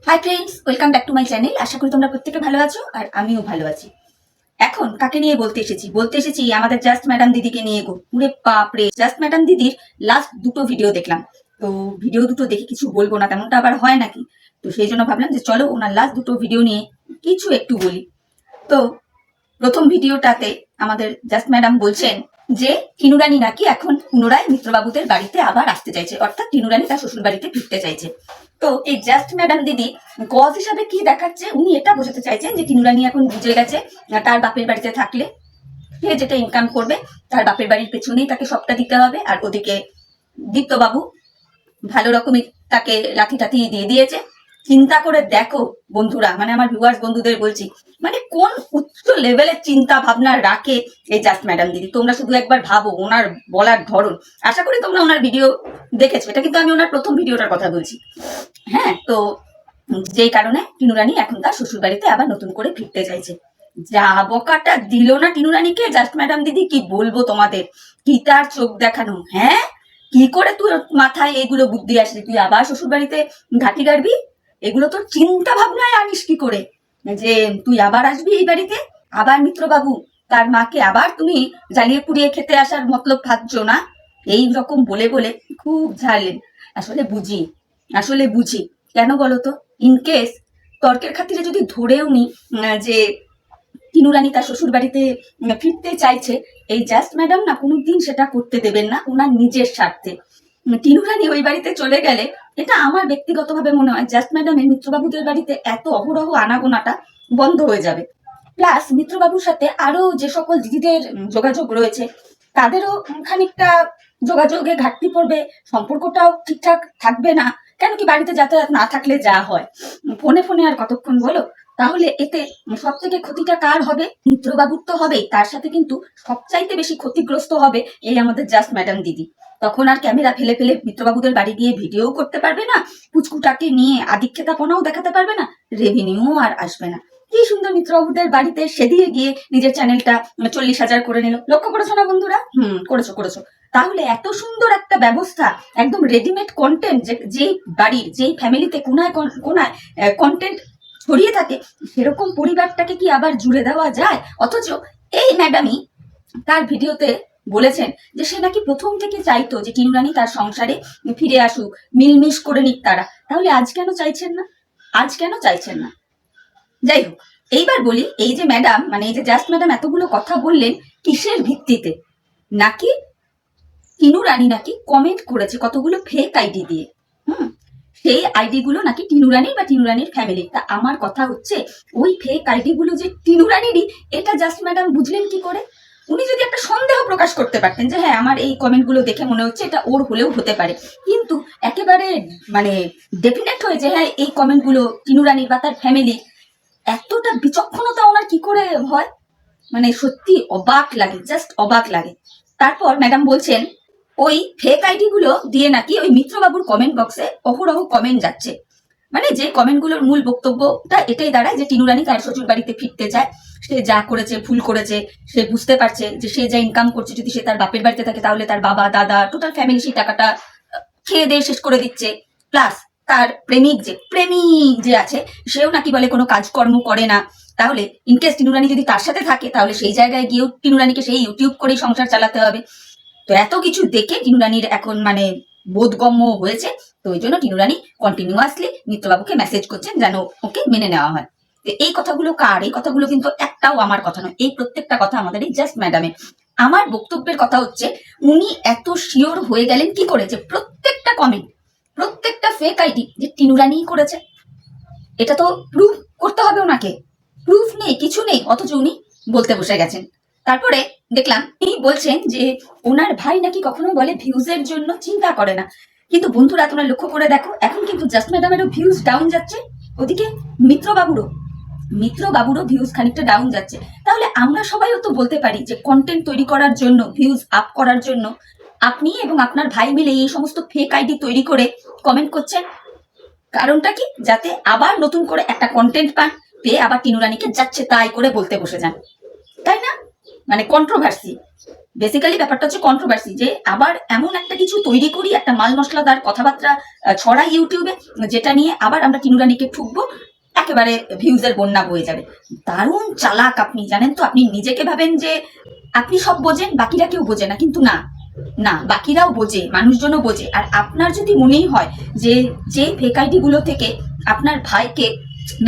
High friends, welcome back to my channel. আশা করি তোমরা প্রত্যেকে ভালো আছো আর আমিও ভালো আছি। এখন কাকে নিয়ে বলতে এসেছি আমাদের জাস্ট ম্যাডাম দিদিকে নিয়ে গো। পুরে বাপরে, জাস্ট ম্যাডাম দিদির লাস্ট দুটো ভিডিও দেখলাম। তো ভিডিও দুটো দেখে কিছু বলবো না, তেমনটা আবার হয় নাকি? তো সেই জন্য ভাবলাম যে চলো ওনার লাস্ট দুটো ভিডিও নিয়ে কিছু একটু বলি। তো প্রথম ভিডিওটাতে আমাদের জাস্ট ম্যাডাম বলছেন যে টিনুরানি নাকি এখন পুনরায় মিত্রবাবুদের বাড়িতে আবার আসতে চাইছে, অর্থাৎ টিনুরানি তার শ্বশুর বাড়িতে ফিরতে চাইছে। তো এই জাস্ট ম্যাডাম দিদি কজ হিসাবে কি দেখাচ্ছে, উনি এটা বোঝাতে চাইছেন যে টিনুরানি এখন বুঝে গেছে তার বাপের বাড়িতে থাকলে সে যেটা ইনকাম করবে তার বাপের বাড়ির পেছনেই তাকে সবটা দিতে হবে। আর ওদিকে দীপ্তবাবু ভালো রকমই তাকে লাথি টাথি দিয়ে দিয়েছে। চিন্তা করে দেখো বন্ধুরা, মানে আমার ভিউয়ার্স বন্ধুদের বলছি, মানে কোন উচ্চ লেভেলের চিন্তা ভাবনা রাখে এই জাস্ট ম্যাডাম দিদি। তোমরা শুধু একবার ভাবো ওনার বলার ধরন। আশা করি তোমরা ওনার ভিডিও দেখেছো, এটা কিন্তু আমি ওনার প্রথম ভিডিওটার কথা বলছি। হ্যাঁ, তো যেই কারণে টিনুরানি এখন তার শ্বশুর বাড়িতে আবার নতুন করে ফিরতে চাইছে। যা বকাটা দিল না টিনুরানিকে জাস্ট ম্যাডাম দিদি, কি বলবো তোমাদের, কি তার চোখ দেখানো। হ্যাঁ, কি করে তুই মাথায় এগুলো বুদ্ধি আসলি, তুই আবার শ্বশুর বাড়িতে ঘাটি গাড়বি? এগুলো তোর চিন্তা ভাবনায় আনিস কি করে যে তুই আবার আসবি এই বাড়িতে? আবার মিত্রবাবু তার মাকে আবার তুমি জ্বালিয়ে পুড়িয়ে খেতে আসার মতলব ভাবছো না? এই রকম বলে বলে খুব ঝাড়লেন। আসলে বুঝি কেন বলতো, ইনকেস তর্কের খাতিরে যদি ধরেও নি যে টিনুরানি তার শ্বশুর বাড়িতে ফিরতে চাইছে, এই জাস্ট ম্যাডাম না কোনোদিন সেটা করতে দেবেন না ওনার নিজের স্বার্থে। টিনুরানি ওই বাড়িতে চলে গেলে এটা আমার ব্যক্তিগতভাবে মনে হয় জাস্ট ম্যাডামের মিত্রবাবুদের বাড়িতে এত অহরহ আনাগোনাটা বন্ধ হয়ে যাবে। প্লাস মিত্রবাবুর সাথে আরো যে সকল দিদিদের যোগাযোগ রয়েছে তাদেরও খানিকটা যোগাযোগে ঘাটতি পড়বে, সম্পর্কটাও ঠিকঠাক থাকবে না। কেন কি, বাড়িতে যাতায়াত না থাকলে যা হয়, ফোনে ফোনে আর কতক্ষণ বলো? তাহলে এতে সব থেকে ক্ষতিটা কার হবে? মিত্রবাবুর তো হবেই, তার সাথে কিন্তু সবচাইতে বেশি ক্ষতিগ্রস্ত হবে এই আমাদের জাস্ট ম্যাডাম দিদি। তখন আর ক্যামেরা ফেলে ফেলে মিত্রবাবুদের বাড়ি গিয়ে ভিডিও করতে পারবে না, পুচকুটাকে নিয়ে আদিক্ষেতাপনাও দেখাতে পারবে না, রেভিনিউ আর আসবে না। কি সুন্দর মিত্রবাবুদের বাড়িতে সেদিয়ে গিয়ে নিজের চ্যানেলটা 40,000 করে নিল। লক্ষ্য করেছো না বন্ধুরা? করেছো। তাহলে এত সুন্দর একটা ব্যবস্থা, একদম রেডিমেড কন্টেন্ট, যেই বাড়ির যেই ফ্যামিলিতে কোনায় কোনায় কন্টেন্ট ছড়িয়ে থাকে, সেরকম পরিবারটাকে কি আবার জুড়ে দেওয়া যায়? অথচ এই ম্যাডামই তার ভিডিওতে বলেছেন যে সে নাকি প্রথম থেকে চাইতো যে টিনুরানি তার সংসারে ফিরে আসুক, মিলমিশ করে নিক তারা। তাহলে আজ কেন চাইছেন না? যাই হোক, এইবার বলি, এই যে ম্যাডাম, মানে এই যে জাস্ট ম্যাডাম এতগুলো কথা বললেন কিসের ভিত্তিতে? নাকি টিনুরানি নাকি কমেন্ট করেছে কতগুলো ফেক আইডি দিয়ে। সেই আইডি গুলো নাকি টিনুরানি বা টিনুরানির ফ্যামিলি। তা আমার কথা হচ্ছে, ওই ফেক আইডি গুলো যে টিনুরানিরই, এটা জাস্ট ম্যাডাম বুঝলেন কি করে? উনি যদি একটা সন্দেহ প্রকাশ করতে পারতেন যে হ্যাঁ আমার এই কমেন্ট গুলো দেখে মনে হচ্ছে এটা ওর হলেও হতে পারে, কিন্তু একেবারে মানে ডেফিনেট হয়ে যে হ্যাঁ এই কমেন্ট গুলো টিনুরানির বা তার ফ্যামিলি, এতটা বিচক্ষণতা ওনার কি করে হয়? মানে সত্যি অবাক লাগে, জাস্ট অবাক লাগে। তারপর ম্যাডাম বলছেন ওই ফেক আইডি গুলো দিয়ে নাকি ওই মিত্রবাবুর কমেন্ট বক্সে অহরহ কমেন্ট যাচ্ছে। মানে যে কমেন্টগুলোর মূল বক্তব্যটা এটাই দাঁড়ায় যে টিনুরানি তার শ্বশুর বাড়িতে ফিরতে চায়, সে যা করেছে ভুল করেছে, সে বুঝতে পারছে যে সে যা ইনকাম করছে যদি সে তার বাপের বাড়িতে থাকে তাহলে তার বাবা দাদা টোটাল ফ্যামিলি সেই টাকাটা খেয়ে দিয়ে শেষ করে দিচ্ছে। প্লাস তার প্রেমিক যে আছে সেও নাকি বলে কোনো কাজকর্ম করে না। তাহলে ইনকেস টিনুরানি যদি তার সাথে থাকে তাহলে সেই জায়গায় গিয়েও টিনুরানিকে সেই ইউটিউব করেই সংসার চালাতে হবে। তো এত কিছু দেখে টিনুরানির এখন মানে বোধগম্য হয়েছে। তো ওই জন্য টিনুরানি কন্টিনিউয়াসলি মিত্রবাবুকে মেসেজ করছেন যেন ওকে মেনে নেওয়া হয়। এই কথাগুলো কার? এই কথাগুলো কিন্তু একটাও আমার কথা নয়, এই প্রত্যেকটা কথা আমাদের এই জাস্ট ম্যাডামের। আমার বক্তব্যের কথা হচ্ছে, উনি এত শিওর হয়ে গেলেন কি করে যে প্রত্যেকটা কমেন্ট, প্রত্যেকটা ফেক আইডি যে টিনুরানি করেছে? এটা তো প্রুফ করতে হবে ওনাকে। প্রুফ নেই, কিছু নেই, অথচ উনি বলতে বসে গেছেন। তারপরে দেখলাম তিনি বলছেন যে ওনার ভাই নাকি কখনো বলে ভিউজের জন্য চিন্তা করে না। কিন্তু বন্ধুরা তোমরা লক্ষ্য করে দেখো, এখন কিন্তু জাস্ট ম্যাডামেরও ভিউজ ডাউন যাচ্ছে, ওদিকে মিত্রবাবুরও ভিউজ খানিকটা ডাউন যাচ্ছে। তাহলে আমরা সবাইও তো বলতে পারি যে কন্টেন্ট তৈরি করার জন্য, ভিউজ আপ করার জন্য আপনি এবং আপনার ভাই মিলে এই সমস্ত ফেক আইডি তৈরি করে কমেন্ট করছেন। কারণটা কি? যাতে আবার নতুন করে একটা কন্টেন্ট পান, পেয়ে আবার টিনুরানিকে যাচ্ছে তাই করে বলতে বসে যান, তাই না? মানে কন্ট্রোভার্সি। বেসিক্যালি ব্যাপারটা হচ্ছে কন্ট্রোভার্সি, যে আবার এমন একটা কিছু তৈরি করি, একটা মাল মশলাদার কথাবার্তা ছড়াই ইউটিউবে, যেটা নিয়ে আবার আমরা টিনু রানীকে ঠুকবো, একেবারে ভিউজের বন্যা বয়ে যাবে। দারুণ চালাক আপনি, জানেন তো? আপনি নিজেকে ভাবেন যে আপনি সব বোঝেন, বাকিরা কেউ বোঝে না, কিন্তু না, না, বাকিরাও বোঝে, মানুষজনও বোঝে। আর আপনার যদি মনেই হয় যে যে ফেক আইডি গুলো থেকে আপনার ভাইকে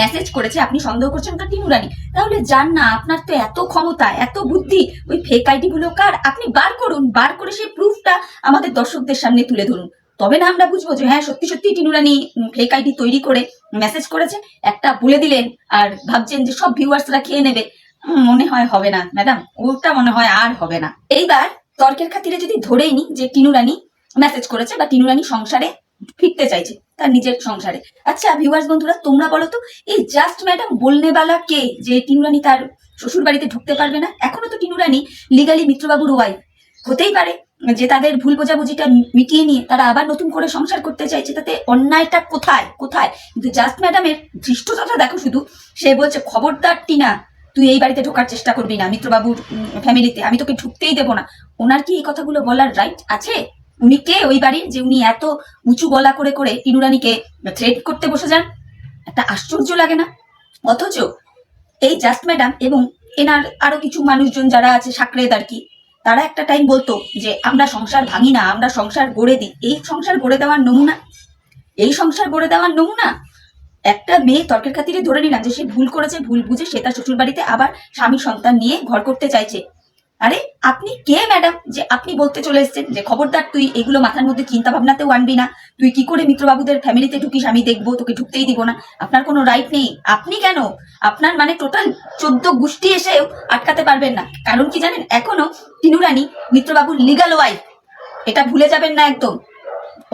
মেসেজ করেছে আপনি সন্দেহ করছেন ওটা টিনু রানী, তাহলে যান না, আপনার তো এত ক্ষমতা, এত বুদ্ধি, ওই ফেক আইডি গুলো কার আপনি বার করুন, বার করে সেই প্রুফটা আমাদের দর্শকদের সামনে তুলে ধরুন। তবে না আমরা বুঝবো যে হ্যাঁ সত্যি সত্যি টিনু রানী ফেক আইডি তৈরি করে মেসেজ করেছে। একটা বলে দিলেন আর ভাবছেন যে সব ভিউয়ার্সরা খেয়ে নেবে, মনে হয় হবে না ম্যাডাম, ওটা মনে হয় আর হবে না। এইবার তর্কের খাতিরে যদি ধরেই নি যে টিনু রানী মেসেজ করেছে বা টিনু রানী সংসারে ফিরতে চাইছে, তার নিজের সংসারে। আচ্ছা ভিউয়ার্স বন্ধুরা, তোমরা বলো তো, এই জাস্ট ম্যাডাম বলনেবালা কে যে টিনু রানী তার শ্বশুর বাড়িতে ঢুকতে পারবে না? এখনো তো টিনু রানী লিগালি মিত্রবাবুর ওয়াইফ। হতেই পারে যে তাদের ভুল বোঝাবুঝিটা মিটিয়ে নিয়ে তারা আবার নতুন করে সংসার করতে চাইছে, তাতে অন্যায়টা কোথায় কোথায়? কিন্তু জাস্ট ম্যাডামের ধৃষ্টতাটা দেখো শুধু, সে বলছে খবরদার টিনা, তুই এই বাড়িতে ঢোকার চেষ্টা করবি না, মিত্রবাবুর ফ্যামিলিতে আমি তোকে ঢুকতেই দেবো না। ওনার কি এই কথাগুলো বলার রাইট আছে? উনি কে ওই বাড়ির যে উনি এত উঁচু গলা করে করে টিনু রানীকে থ্রেট করতে বসে যান? একটা আশ্চর্য লাগে না? অথচ এই জাস্ট ম্যাডাম এবং এনার আরো কিছু মানুষজন যারা আছে সাকরেদ আর কি, তারা একটা টাইম বলতো যে আমরা সংসার ভাঙি না, আমরা সংসার গড়ে দিই। এই সংসার গড়ে দেওয়ার নমুনা, এই সংসার গড়ে দেওয়ার নমুনা। একটা মেয়ে তর্কের খাতিরে ধরে নিলাম যে সে ভুল করেছে, ভুল বুঝে সে তার শ্বশুর বাড়িতে আবার স্বামী সন্তান নিয়ে ঘর করতে চাইছে। আরে আপনি কে ম্যাডাম যে আপনি বলতে চলে এসেছেন যে খবরদার তুই এগুলো মাথার মধ্যে চিন্তা ভাবনাতেও আনবি না, তুই কি করে মিত্রবাবুদের ফ্যামিলিতে ঢুকিস আমি দেখবো, তোকে ঢুকতেই দিব না। আপনার কোনো রাইট নেই। আপনি কেন, আপনার মানে টোটাল 14 গোষ্ঠী এসেও আটকাতে পারবেন না। কারণ কি জানেন, এখনো টিনু রানী মিত্রবাবুর লিগাল ওয়াইফ, এটা ভুলে যাবেন না একদম।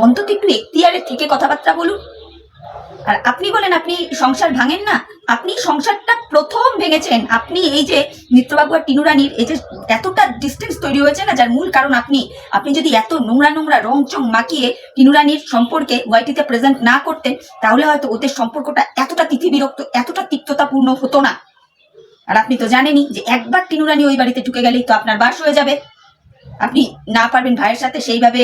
অন্তত একটু এখতিয়ারের থেকে কথাবার্তা বলুন। আর আপনি বলেন আপনি সংসার ভাঙেন না, আপনি সংসারটা প্রথম ভেঙেছেন। আপনি এই যে মিত্রবাবু আর টিনু রানীর এই যে এতটা ডিস্টেন্স তৈরি হয়েছে না, যার মূল কারণ আপনি। আপনি যদি এত নোংরা নোংরা রং চং মাখিয়ে টিনু রানীর সম্পর্কে ওয়াইটিতে প্রেজেন্ট না করতেন, তাহলে হয়তো ওদের সম্পর্কটা এতটা তিথিবিরক্ত, এতটা তিক্ততাপূর্ণ হতো না। আর আপনি তো জানেনই যে একবার টিনু রানী ওই বাড়িতে ঢুকে গেলেই তো আপনার বাস হয়ে যাবে। আপনি না পারবেন ভাইয়ের সাথে সেইভাবে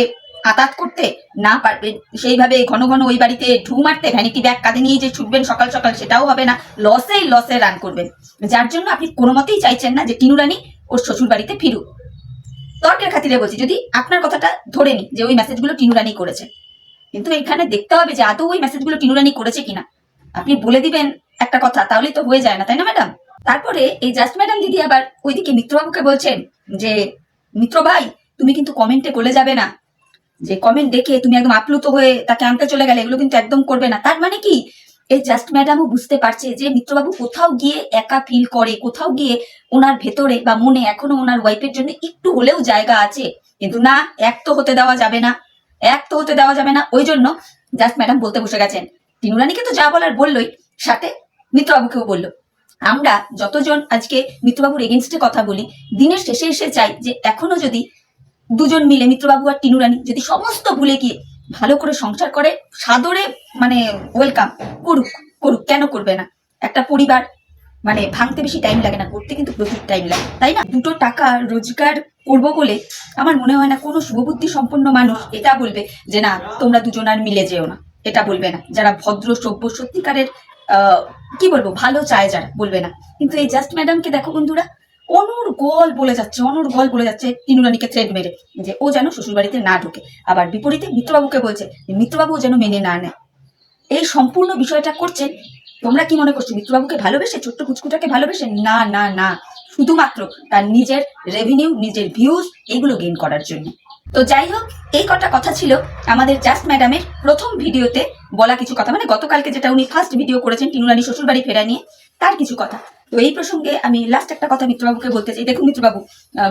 আতাত করতে, না পারবেন সেইভাবে ঘন ঘন ওই বাড়িতে ঢু মারতে, ভ্যানিটি ব্যাগ কাঁধে নিয়ে যে ছুটবেন সকাল সকাল, সেটাও হবে না, লসে রান করবেন। যার জন্য আপনি কোনো মতেই চাইছেন না যে টিনু রানী ওর শ্বশুর বাড়িতে ফিরুক। তর্কের খাতিরে বলছি, যদি আপনার কথাটা ধরে নি যে ওই মেসেজগুলো টিনু রানী করেছে, কিন্তু এখানে দেখতে হবে যে আদৌ ওই মেসেজগুলো টিনু রানী করেছে কিনা। আপনি বলে দিবেন একটা কথা, তাহলেই তো হয়ে যায় না, তাই না ম্যাডাম? তারপরে এই জাস্ট ম্যাডাম দিদি আবার ওইদিকে মিত্রবাবুকে বলছেন যে মিত্র ভাই তুমি কিন্তু কমেন্টে গলে যাবে না, যে কমেন্ট দেখে তুমি একদম আপ্লুত হয়ে তাকে আনতে চলে গেলে, এগুলো কিন্তু একদম করবে না। তার মানে কি, এই জাস্ট ম্যাডামও বুঝতে পারছে যে মিত্রবাবু কোথাও গিয়ে একা ফিল করে, কোথাও গিয়ে ওনার ভেতরে বা মনে এখনো ওনার ওয়াইফের জন্য একটু হলেও জায়গা আছে। কিন্তু না, এক তো হতে দেওয়া যাবে না, এক তো হতে দেওয়া যাবে না। ওই জন্য জাস্ট ম্যাডাম বলতে বসে গেছেন, টিনু রানীকে তো যা বলার বললোই, সাথে মিত্রবাবুকেও বললো। আমরা যতজন আজকে মিত্রবাবুর এগেনস্টে কথা বলি, দিনের শেষে এসে চাই যে এখনো যদি দুজন মিলে মিত্রবাবু আর টিনু রানী যদি সমস্ত ভুলে গিয়ে ভালো করে সংসার করে, সাদরে মানে ওয়েলকাম করুক, করুক, কেন করবে না? একটা পরিবার মানে ভাঙতে বেশি টাইম লাগে না, করতে কিন্তু প্রচুর টাইম লাগে, তাই না? দুটো টাকা রোজগার করবো বলে আমার মনে হয় না কোনো শুভবুদ্ধি সম্পন্ন মানুষ এটা বলবে যে না তোমরা দুজন আর মিলে যেও না, এটা বলবে না। যারা ভদ্র সভ্য সত্যিকারের কি বলবো ভালো চায় যারা, বলবে না। কিন্তু এই জাস্ট ম্যাডামকে দেখো বন্ধুরা, অনর্গল বলে যাচ্ছে, অনর্গল বলে যাচ্ছে টিনু রানীকে থ্রেড মেরে যে ও যেন শ্বশুর বাড়িতে না ঢোকে। আবার বিপরীতে মিত্রবাবুকে বলছে মিত্রবাবু যেন মেনে না নেয়। এই সম্পূর্ণ বিষয়টা করছেন। তোমরা কি মনে করছো মিত্রবাবুকে ভালোবেসে, ছোট্ট কুচকুটাকে ভালোবেসে? না না না, শুধুমাত্র তার নিজের রেভিনিউ, নিজের ভিউজ এগুলো গেইন করার জন্য। তো যাই হোক, এই কটা কথা ছিল আমাদের জাস্ট ম্যাডামের প্রথম ভিডিওতে বলা কিছু কথা, মানে গতকালকে যেটা উনি ফার্স্ট ভিডিও করেছেন টিনু রানী শ্বশুর বাড়ি ফেরা নিয়ে, তার কিছু কথা। তো এই প্রসঙ্গে আমি লাস্ট একটা কথা মিত্রবাবুকে বলতে চাই। দেখুন মিত্রবাবু,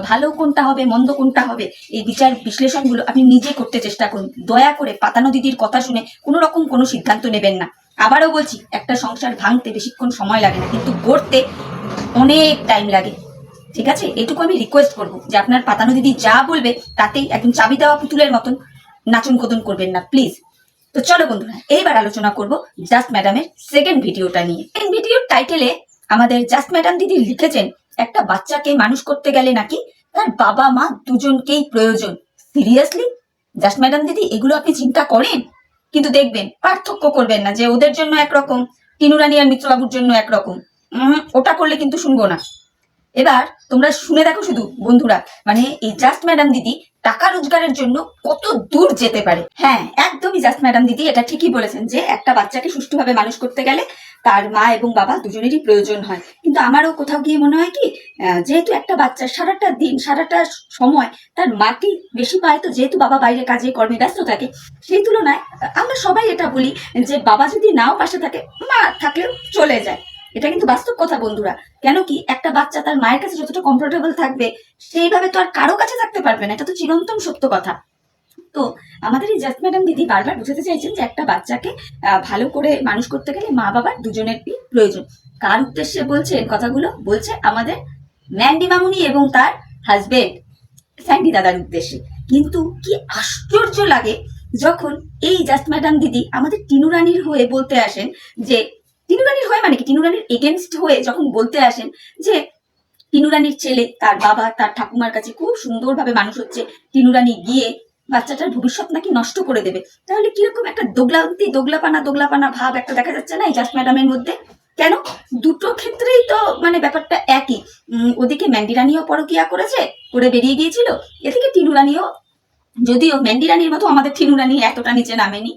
ভালো কোনটা হবে মন্দ কোনটা হবে এই বিচার বিশ্লেষণগুলো আপনি নিজে করতে চেষ্টা করুন। দয়া করে পাতানো দিদির কথা শুনে কোনো রকম কোনো সিদ্ধান্ত নেবেন না। আবারও বলছি, একটা সংসার ভাঙতে বেশিক্ষণ সময় লাগে না, কিন্তু গড়তে অনেক টাইম লাগে। ঠিক আছে, এটুকু আমি রিকোয়েস্ট করবো যে আপনার পাতানো দিদি যা বলবে তাতেই একদম চাবি দেওয়া পুতুলের মতন নাচন কোদন করবেন না প্লিজ। তো চলো বন্ধুরা, এইবার আলোচনা করব জাস্ট ম্যাডামের সেকেন্ড ভিডিওটা নিয়ে। এই ভিডিওর টাইটেলে আমাদের জাস্ট ম্যাডাম দিদি লিখেছেন একটা বাচ্চাকে মানুষ করতে গেলে নাকি তার বাবা মা দুজনকেই প্রয়োজন। সিরিয়াসলি জাস্ট ম্যাডাম দিদি, এগুলো আপনি চিন্তা করেন? কিন্তু দেখবেন, পার্থক্য করবেন না যে ওদের জন্য একরকম, টিনু রানী আর মিত্রবাবুর জন্য একরকম। ওটা করলে কিন্তু শুনবো না। এবার তোমরা শুনে দেখো শুধু বন্ধুরা, মানে এই জাস্ট ম্যাডাম দিদি টাকা রোজগারের জন্য কত দূর যেতে পারে। হ্যাঁ, একদমই জাস্ট ম্যাডাম দিদি এটা ঠিকই বলেছেন যে একটা বাচ্চাকে সুষ্ঠুভাবে মানুষ করতে গেলে তার মা এবং বাবা দুজনেরই প্রয়োজন হয়। কিন্তু আমারও কোথাও গিয়ে মনে হয় কি, যেহেতু একটা বাচ্চা সারাটা দিন সারাটা সময় তার মাকে বেশি পায়, তো যেহেতু বাবা বাইরে কাজে কর্মে ব্যস্ত থাকে, সেই তুলনায় আমরা সবাই এটা বলি যে বাবা যদি নাও পাশে থাকে, মা থাকলেও চলে যায়। এটা কিন্তু বাস্তব কথা বন্ধুরা। কেন কি, একটা বাচ্চা তার মায়ের কাছে যতটা কমফোর্টেবল থাকবে সেইভাবে তো আর কারো কাছে থাকতে পারবে না, এটা তো চিরন্তন সত্য কথা। তো আমাদের এই জাস্ট ম্যাডাম দিদি বারবার বুঝাতে চাইছেন যে একটা বাচ্চাকে ভালো করে মানুষ করতে গেলে মা বাবার দুজনেরই প্রয়োজন। কার উদ্দেশ্যে বলছেন কথাগুলো? বলছে আমাদের ম্যান্ডি মামুনি এবং তার হাজবেন্ড স্যান্ডি দাদার উদ্দেশ্যে। কিন্তু কি আশ্চর্য লাগে যখন এই জাস্ট ম্যাডাম দিদি আমাদের টিনু রানীর হয়ে বলতে আসেন যে, টিনু রানীর হয়ে মানে কি, টিনু রানীর এগেনস্ট হয়ে যখন বলতে আসেন যে টিনু রানীর ছেলে তার বাবা তার ঠাকুমার কাছে খুব সুন্দরভাবে মানুষ হচ্ছে, টিনু রানী গিয়ে বাচ্চাটার ভবিষ্যৎ নাকি নষ্ট করে দেবে। তাহলে কিরকম একটা দোগলাপানা ভাব একটা দেখা যাচ্ছে না এই জাস্ট ম্যাডামের মধ্যে? কেন, দুটো ক্ষেত্রেই তো মানে ব্যাপারটা একই। ওদিকে ম্যান্ডি রানীও পরকিয়া করেছে, করে বেরিয়ে গিয়েছিল, এদিকে টিনু রানীও, যদিও ম্যান্ডি রানীর মতো আমাদের টিনু রানী এতটা নিচে নামেনি,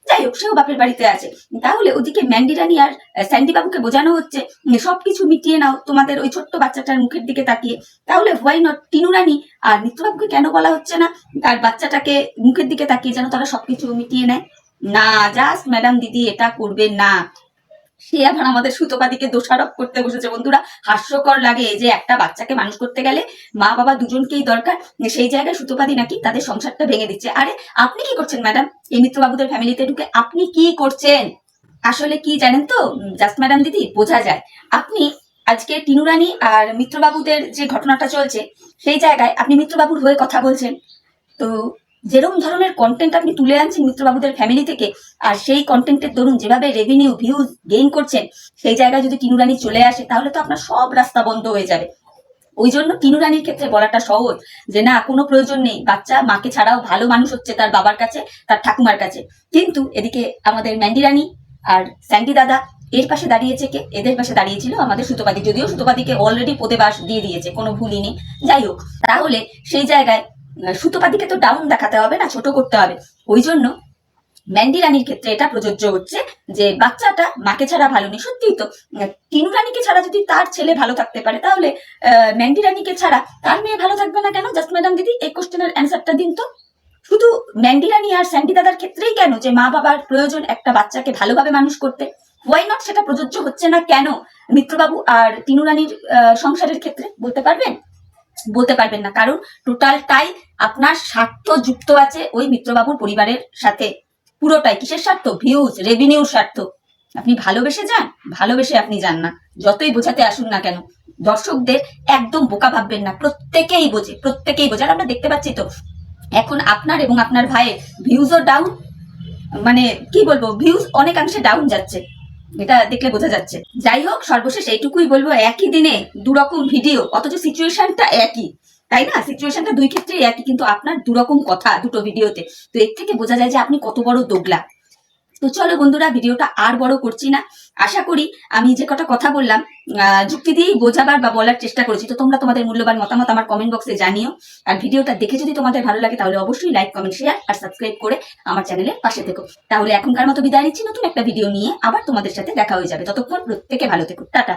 যাই হোক সেও বাপের বাড়িতে আছে। তাহলে ওদিকে ম্যান্ডি রানী আর স্যান্ডি বাবুকে বোঝানো হচ্ছে সবকিছু মিটিয়ে নাও তোমাদের ওই ছোট্ট বাচ্চাটার মুখের দিকে তাকিয়ে। তাহলে হোয়াই নট টিনু রানী আর মিত্রবাবুকে কেন বলা হচ্ছে না তার বাচ্চাটাকে মুখের দিকে তাকিয়ে যেন তারা সবকিছু মিটিয়ে নেয়? না, জাস্ট ম্যাডাম দিদি এটা করবেন না। সে আবার আমাদের সুতোপাদিকে দোষারোপ করতে বসেছে বন্ধুরা। হাস্যকর লাগে যে একটা বাচ্চাকে মানুষ করতে গেলে মা বাবা দুজনকেই দরকার, সেই জায়গায় সুতোপাদি নাকি তাদের সংসারটা ভেঙে দিচ্ছে। আরে আপনি কি করছেন ম্যাডাম, এই মিত্রবাবুদের ফ্যামিলিতে ঢুকে আপনি কি করছেন? আসলে কি জানেন তো জাস্ট ম্যাডাম দিদি, বোঝা যায় আপনি আজকে টিনু রানী আর মিত্রবাবুদের যে ঘটনাটা চলছে সেই জায়গায় আপনি মিত্রবাবুর হয়ে কথা বলছেন। তো যেরকম ধরনের কন্টেন্ট আপনি তুলে আনছেন মিত্রবাবুদের ফ্যামিলি থেকে, আর সেই কন্টেন্টের দরুন যেভাবে রেভিনিউ ভিউজ গেইন করছেন, সেই জায়গায় যদি টিনু রানী চলে আসে তাহলে তো আপনার সব রাস্তা বন্ধ হয়ে যাবে। ওই জন্য টিনু রানীর ক্ষেত্রে বলাটা সহজ যে না, কোনো প্রয়োজন নেই, বাচ্চা মাকে ছাড়াও ভালো মানুষ হচ্ছে তার বাবার কাছে, তার ঠাকুমার কাছে। কিন্তু এদিকে আমাদের ম্যান্ডি রানী আর স্যান্ডি দাদা, এর পাশে দাঁড়িয়েছে কে? এদের পাশে দাঁড়িয়েছিল আমাদের সুতোপাদি, যদিও সুতোপাদিকে অলরেডি পদে বাস দিয়ে দিয়েছে, কোনো ভুলই নেই। যাই হোক, তাহলে সেই জায়গায় সুতোপাদিকে তো ডাউন দেখাতে হবে না, ছোট করতে হবে। ওই জন্য ম্যান্ডি রানীর ক্ষেত্রে এটা প্রযোজ্য হচ্ছে যে বাচ্চাটা মাকে ছাড়া ভালো নেই। সত্যিই তো, টিনু রানীকে ছাড়া যদি তার ছেলে ভালো থাকতে পারে, তাহলে ম্যান্ডি রানীকে ছাড়া তার মেয়ে ভালো থাকবে না কেন? জাস্ট ম্যাডাম দিদি এই কোশ্চেনের অ্যান্সারটা দিন তো। শুধু ম্যান্ডি রানী আর স্যান্ডি দাদার ক্ষেত্রেই কেন যে মা বাবার প্রয়োজন একটা বাচ্চাকে ভালোভাবে মানুষ করতে, হোয়াই নট সেটা প্রযোজ্য হচ্ছে না কেন মিত্রবাবু আর টিনু রানীর সংসারের ক্ষেত্রে? বলতে পারবেন? বলতে পারবেন না, কারণ টোটালটাই আপনার স্বার্থ যুক্ত আছে ওই মিত্রবাবুর পরিবারের সাথে। পুরোটাই কিসের স্বার্থ? ভিউজ, রেভিনিউর স্বার্থ। আপনি ভালোবেসে যান, ভালোবেসে আপনি যান না, যতই বোঝাতে আসুন না কেন। দর্শকদের একদম বোকা ভাববেন না, প্রত্যেকেই বোঝে, প্রত্যেকেই বোঝে। আর আমরা দেখতে পাচ্ছি তো এখন আপনার এবং আপনার ভাইয়ের ভিউজও ডাউন, মানে কি বলবো, ভিউজ অনেকাংশে ডাউন যাচ্ছে, এটা দেখলে বোঝা যাচ্ছে। যাই হোক, সর্বশেষ এইটুকুই বলবো, একই দিনে দুরকম ভিডিও, অথচ সিচুয়েশনটা একই, তাই না? সিচুয়েশনটা দুই ক্ষেত্রেই একই, কিন্তু আপনার দুরকম কথা দুটো ভিডিওতে। তো এর থেকে বোঝা যায় যে আপনি কত বড় দোগলা। তো চলো বন্ধুরা, ভিডিওটা আর বড় করছি না। আশা করি আমি যে কটা কথা বললাম যুক্তি দিয়েই বোঝাবার বা বলার চেষ্টা করেছি। তো তোমরা তোমাদের মূল্যবান মতামত আমার কমেন্ট বক্সে জানিও। আর ভিডিওটা দেখে যদি তোমাদের ভালো লাগে তাহলে অবশ্যই লাইক, কমেন্ট, শেয়ার আর সাবস্ক্রাইব করে আমার চ্যানেলের পাশে থেকো। তাহলে এখনকার মতো বিদায় নিচ্ছি, নতুন একটা ভিডিও নিয়ে আবার তোমাদের সাথে দেখা হয়ে যাবে। ততক্ষণ প্রত্যেকে ভালো থেকো, টাটা।